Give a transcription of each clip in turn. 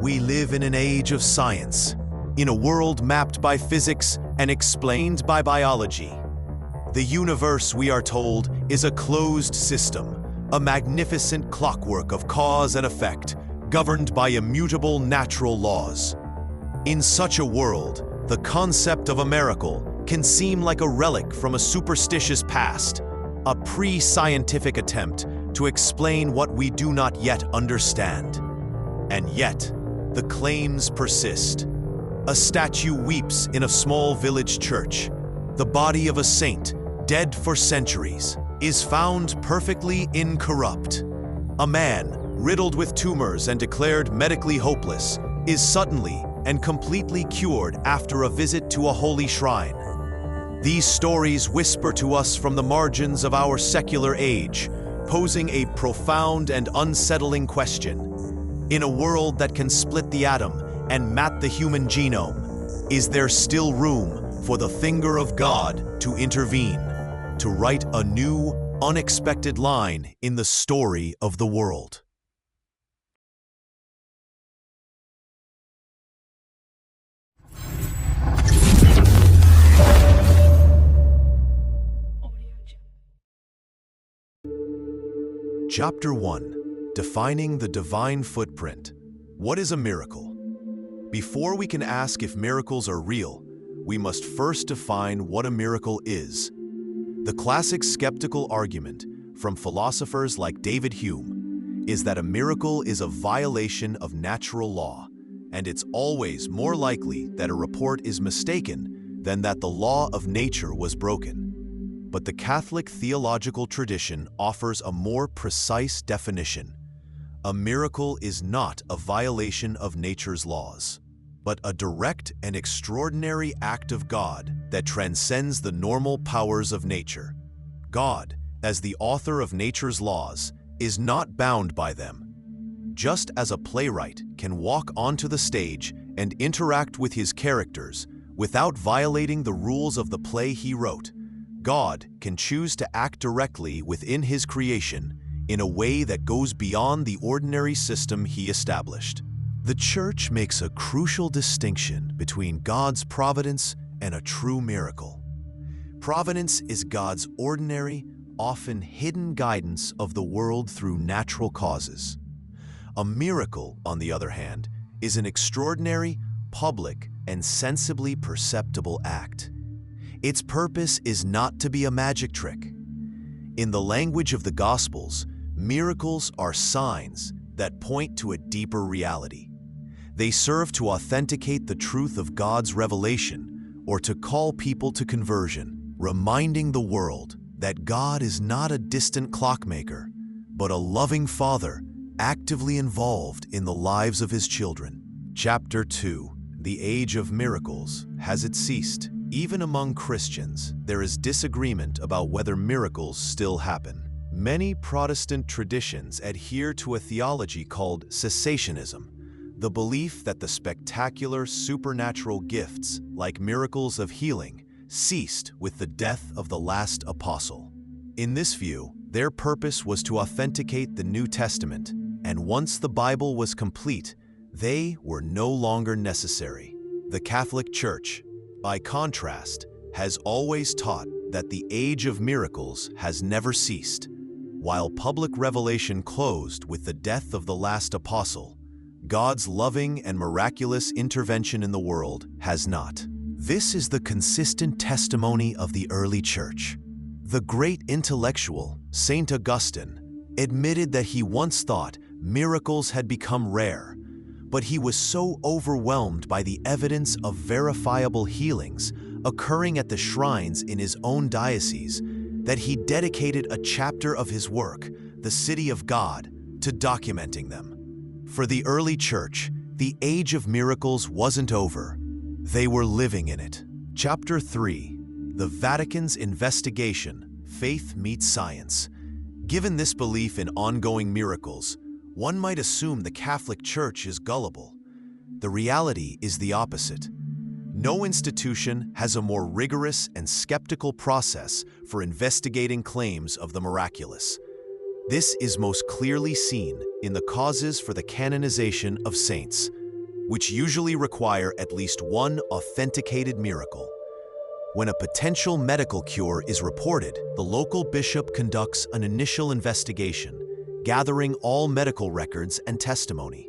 We live in an age of science, in a world mapped by physics and explained by biology. The universe, we are told, is a closed system, a magnificent clockwork of cause and effect, governed by immutable natural laws. In such a world, the concept of a miracle can seem like a relic from a superstitious past, a pre-scientific attempt to explain what we do not yet understand. And yet, the claims persist. A statue weeps in a small village church. The body of a saint, dead for centuries, is found perfectly incorrupt. A man, riddled with tumors and declared medically hopeless, is suddenly and completely cured after a visit to a holy shrine. These stories whisper to us from the margins of our secular age, posing a profound and unsettling question. In a world that can split the atom and map the human genome, is there still room for the finger of God to intervene, to write a new, unexpected line in the story of the world? Chapter 1. Defining the Divine Footprint. What is a miracle? Before we can ask if miracles are real, we must first define what a miracle is. The classic skeptical argument from philosophers like David Hume is that a miracle is a violation of natural law, and it's always more likely that a report is mistaken than that the law of nature was broken. But the Catholic theological tradition offers a more precise definition. A miracle is not a violation of nature's laws, but a direct and extraordinary act of God that transcends the normal powers of nature. God, as the author of nature's laws, is not bound by them. Just as a playwright can walk onto the stage and interact with his characters without violating the rules of the play he wrote, God can choose to act directly within his creation in a way that goes beyond the ordinary system he established. The Church makes a crucial distinction between God's providence and a true miracle. Providence is God's ordinary, often hidden guidance of the world through natural causes. A miracle, on the other hand, is an extraordinary, public, and sensibly perceptible act. Its purpose is not to be a magic trick. In the language of the Gospels, miracles are signs that point to a deeper reality. They serve to authenticate the truth of God's revelation or to call people to conversion, reminding the world that God is not a distant clockmaker, but a loving Father actively involved in the lives of his children. Chapter 2. The Age of Miracles. Has it ceased? Even among Christians, there is disagreement about whether miracles still happen. Many Protestant traditions adhere to a theology called cessationism, the belief that the spectacular supernatural gifts, like miracles of healing, ceased with the death of the last apostle. In this view, their purpose was to authenticate the New Testament, and once the Bible was complete, they were no longer necessary. The Catholic Church, by contrast, has always taught that the age of miracles has never ceased. While public revelation closed with the death of the last apostle, God's loving and miraculous intervention in the world has not. This is the consistent testimony of the early church. The great intellectual, Saint Augustine, admitted that he once thought miracles had become rare, but he was so overwhelmed by the evidence of verifiable healings occurring at the shrines in his own diocese that he dedicated a chapter of his work, The City of God, to documenting them. For the early church, the age of miracles wasn't over. They were living in it. Chapter 3. The Vatican's Investigation. Faith Meets Science. Given this belief in ongoing miracles, one might assume the Catholic Church is gullible. The reality is the opposite. No institution has a more rigorous and skeptical process for investigating claims of the miraculous. This is most clearly seen in the causes for the canonization of saints. which usually require at least one authenticated miracle. When a potential medical cure is reported, the local bishop conducts an initial investigation, gathering all medical records and testimony.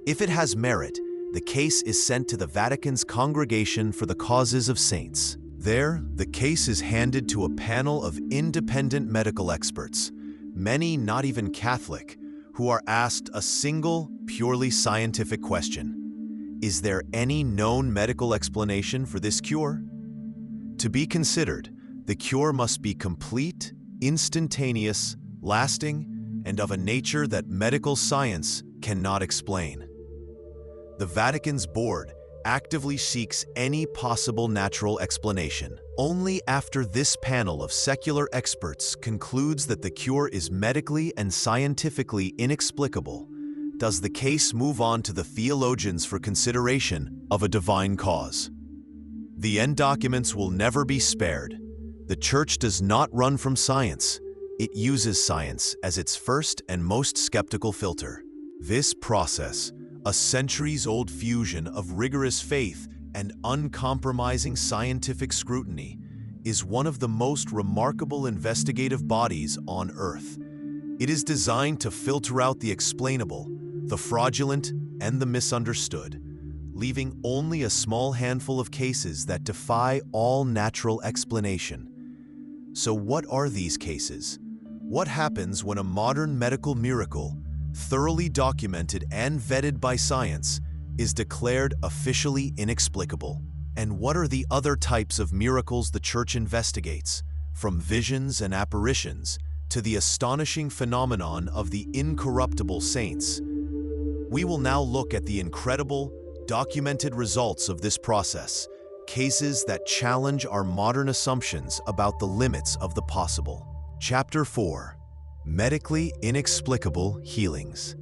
If it has merit, the case is sent to the Vatican's Congregation for the Causes of Saints. There, the case is handed to a panel of independent medical experts, many not even Catholic, who are asked a single, purely scientific question. Is there any known medical explanation for this cure? To be considered, the cure must be complete, instantaneous, lasting, and of a nature that medical science cannot explain. The Vatican's board actively seeks any possible natural explanation. Only after this panel of secular experts concludes that the cure is medically and scientifically inexplicable, does the case move on to the theologians for consideration of a divine cause. The end documents will never be spared. The Church does not run from science. It uses science as its first and most skeptical filter. This process, a centuries-old fusion of rigorous faith and uncompromising scientific scrutiny, is one of the most remarkable investigative bodies on Earth. It is designed to filter out the explainable, the fraudulent, and the misunderstood, leaving only a small handful of cases that defy all natural explanation. So what are these cases? What happens when a modern medical miracle, thoroughly documented and vetted by science, is declared officially inexplicable? And what are the other types of miracles the Church investigates, from visions and apparitions to the astonishing phenomenon of the incorruptible saints? We will now look at the incredible, documented results of this process, cases that challenge our modern assumptions about the limits of the possible. Chapter 4. Medically Inexplicable Healings.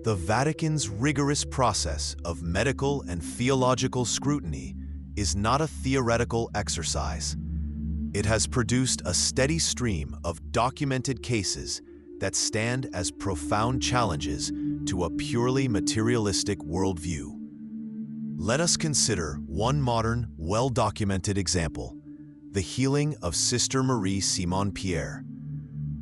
The Vatican's rigorous process of medical and theological scrutiny is not a theoretical exercise. It has produced a steady stream of documented cases that stand as profound challenges to a purely materialistic worldview. Let us consider one modern, well-documented example: the healing of Sister Marie Simon-Pierre.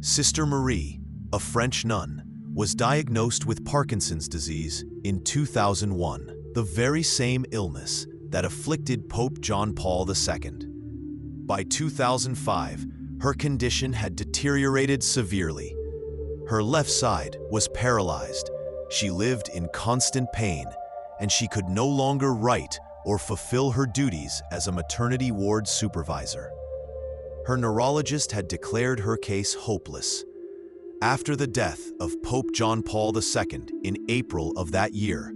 Sister Marie, a French nun, was diagnosed with Parkinson's disease in 2001, the very same illness that afflicted Pope John Paul II. By 2005, her condition had deteriorated severely. Her left side was paralyzed, she lived in constant pain, and she could no longer write or fulfill her duties as a maternity ward supervisor. Her neurologist had declared her case hopeless. After the death of Pope John Paul II in April of that year,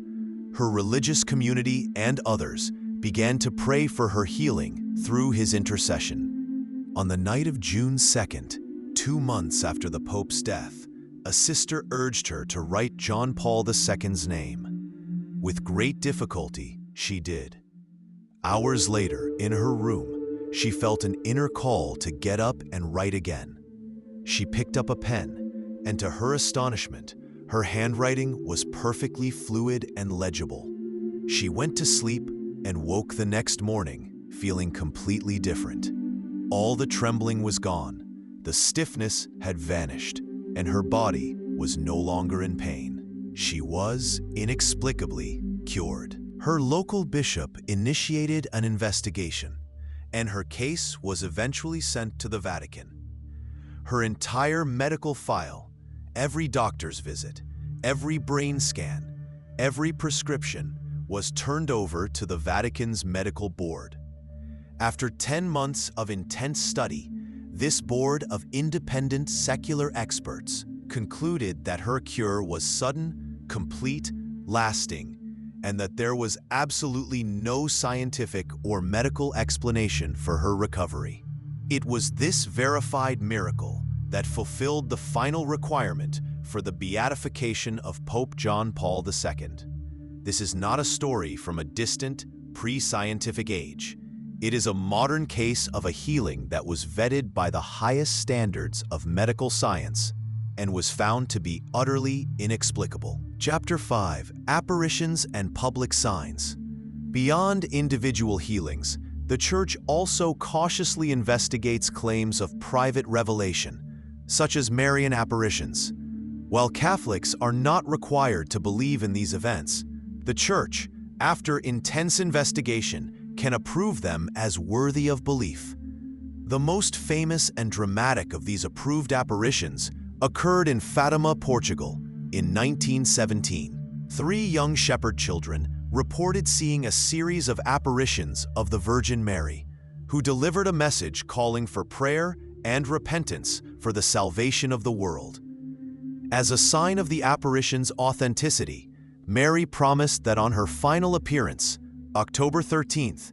her religious community and others began to pray for her healing through his intercession. On the night of June 2nd, 2 months after the Pope's death, a sister urged her to write John Paul II's name. With great difficulty, she did. Hours later, in her room, she felt an inner call to get up and write again. She picked up a pen, and to her astonishment, her handwriting was perfectly fluid and legible. She went to sleep and woke the next morning, feeling completely different. All the trembling was gone, the stiffness had vanished, and her body was no longer in pain. She was inexplicably cured. Her local bishop initiated an investigation, and her case was eventually sent to the Vatican. Her entire medical file, every doctor's visit, every brain scan, every prescription, was turned over to the Vatican's medical board. After 10 months of intense study, this board of independent secular experts concluded that her cure was sudden, complete, lasting, and that there was absolutely no scientific or medical explanation for her recovery. It was this verified miracle that fulfilled the final requirement for the beatification of Pope John Paul II. This is not a story from a distant, pre-scientific age. It is a modern case of a healing that was vetted by the highest standards of medical science and was found to be utterly inexplicable. Chapter 5: Apparitions and Public Signs. Beyond individual healings, the Church also cautiously investigates claims of private revelation, such as Marian apparitions. While Catholics are not required to believe in these events, the Church, after intense investigation, can approve them as worthy of belief. The most famous and dramatic of these approved apparitions occurred in Fatima, Portugal, in 1917. 3 young shepherd children reported seeing a series of apparitions of the Virgin Mary, who delivered a message calling for prayer and repentance for the salvation of the world. As a sign of the apparition's authenticity, Mary promised that on her final appearance, October 13th,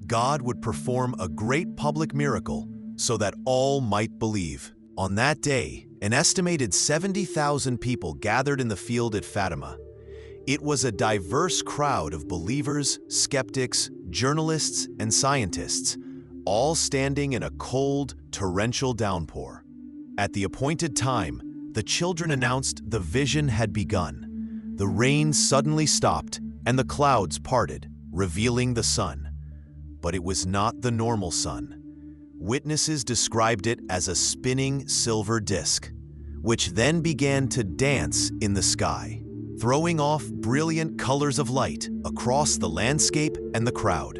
God would perform a great public miracle so that all might believe. On that day, an estimated 70,000 people gathered in the field at Fatima. It was a diverse crowd of believers, skeptics, journalists, and scientists, all standing in a cold, torrential downpour. At the appointed time, the children announced the vision had begun. The rain suddenly stopped, and the clouds parted, revealing the sun. But it was not the normal sun. Witnesses described it as a spinning silver disk, which then began to dance in the sky, throwing off brilliant colors of light across the landscape and the crowd.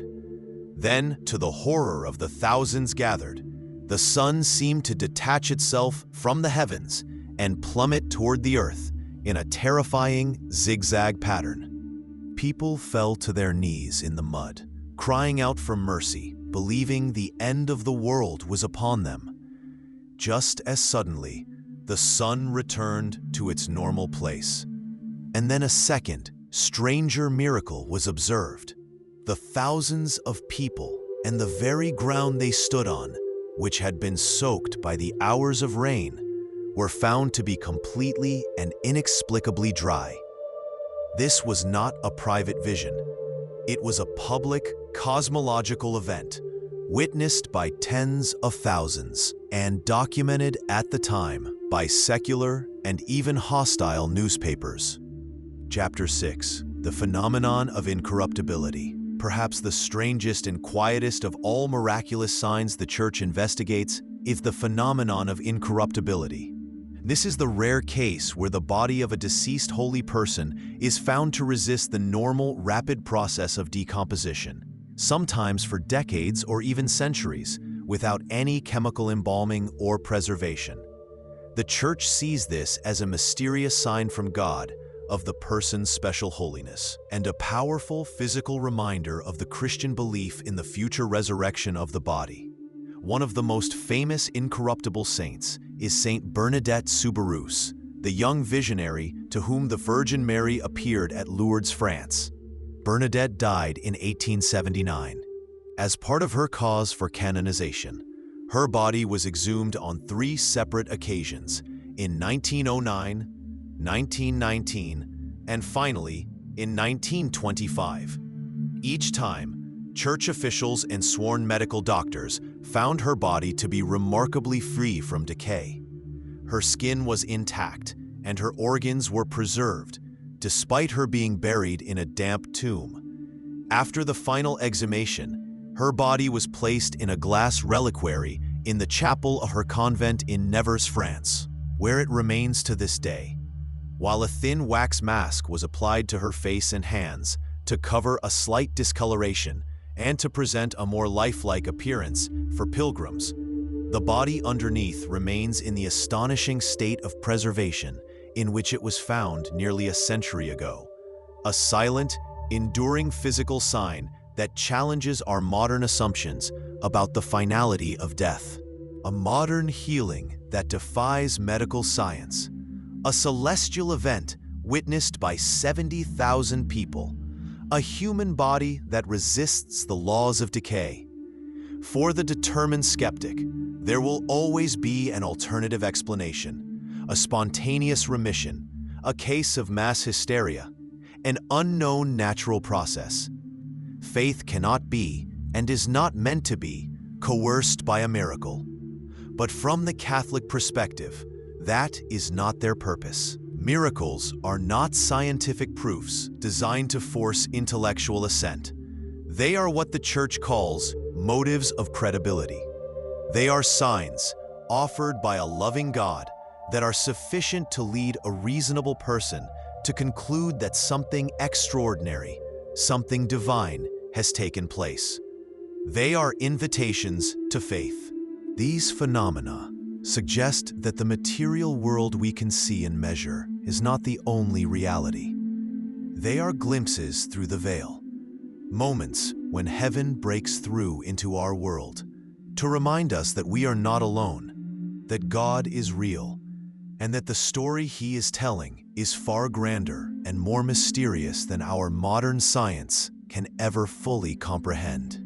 Then, to the horror of the thousands gathered, the sun seemed to detach itself from the heavens and plummet toward the earth in a terrifying zigzag pattern. People fell to their knees in the mud, crying out for mercy, believing the end of the world was upon them. Just as suddenly, the sun returned to its normal place. And then a second, stranger miracle was observed. The thousands of people and the very ground they stood on, which had been soaked by the hours of rain, were found to be completely and inexplicably dry. This was not a private vision. It was a public, cosmological event, witnessed by tens of thousands and documented at the time by secular and even hostile newspapers. Chapter 6: The Phenomenon of Incorruptibility. Perhaps the strangest and quietest of all miraculous signs the Church investigates is the phenomenon of incorruptibility. This is the rare case where the body of a deceased holy person is found to resist the normal, rapid process of decomposition, sometimes for decades or even centuries, without any chemical embalming or preservation. The Church sees this as a mysterious sign from God of the person's special holiness, and a powerful physical reminder of the Christian belief in the future resurrection of the body. One of the most famous incorruptible saints is Saint Bernadette Soubirous, the young visionary to whom the Virgin Mary appeared at Lourdes, France. Bernadette died in 1879. As part of her cause for canonization, her body was exhumed on 3 separate occasions, in 1909, 1919, and finally, in 1925. Each time, Church officials and sworn medical doctors found her body to be remarkably free from decay. Her skin was intact, and her organs were preserved, despite her being buried in a damp tomb. After the final exhumation, her body was placed in a glass reliquary in the chapel of her convent in Nevers, France, where it remains to this day, while a thin wax mask was applied to her face and hands to cover a slight discoloration and to present a more lifelike appearance for pilgrims. The body underneath remains in the astonishing state of preservation in which it was found nearly a century ago, a silent, enduring physical sign that challenges our modern assumptions about the finality of death. A modern healing that defies medical science. A celestial event witnessed by 70,000 people. A human body that resists the laws of decay. For the determined skeptic, there will always be an alternative explanation, a spontaneous remission, a case of mass hysteria, an unknown natural process. Faith cannot be, and is not meant to be, coerced by a miracle. But from the Catholic perspective, That is not their purpose. Miracles are not scientific proofs designed to force intellectual assent. They are what the Church calls motives of credibility. They are signs offered by a loving God that are sufficient to lead a reasonable person to conclude that something extraordinary, something divine, has taken place. They are invitations to faith. These phenomena suggest that the material world we can see and measure is not the only reality. They are glimpses through the veil, moments when heaven breaks through into our world to remind us that we are not alone, that God is real, and that the story He is telling is far grander and more mysterious than our modern science can ever fully comprehend.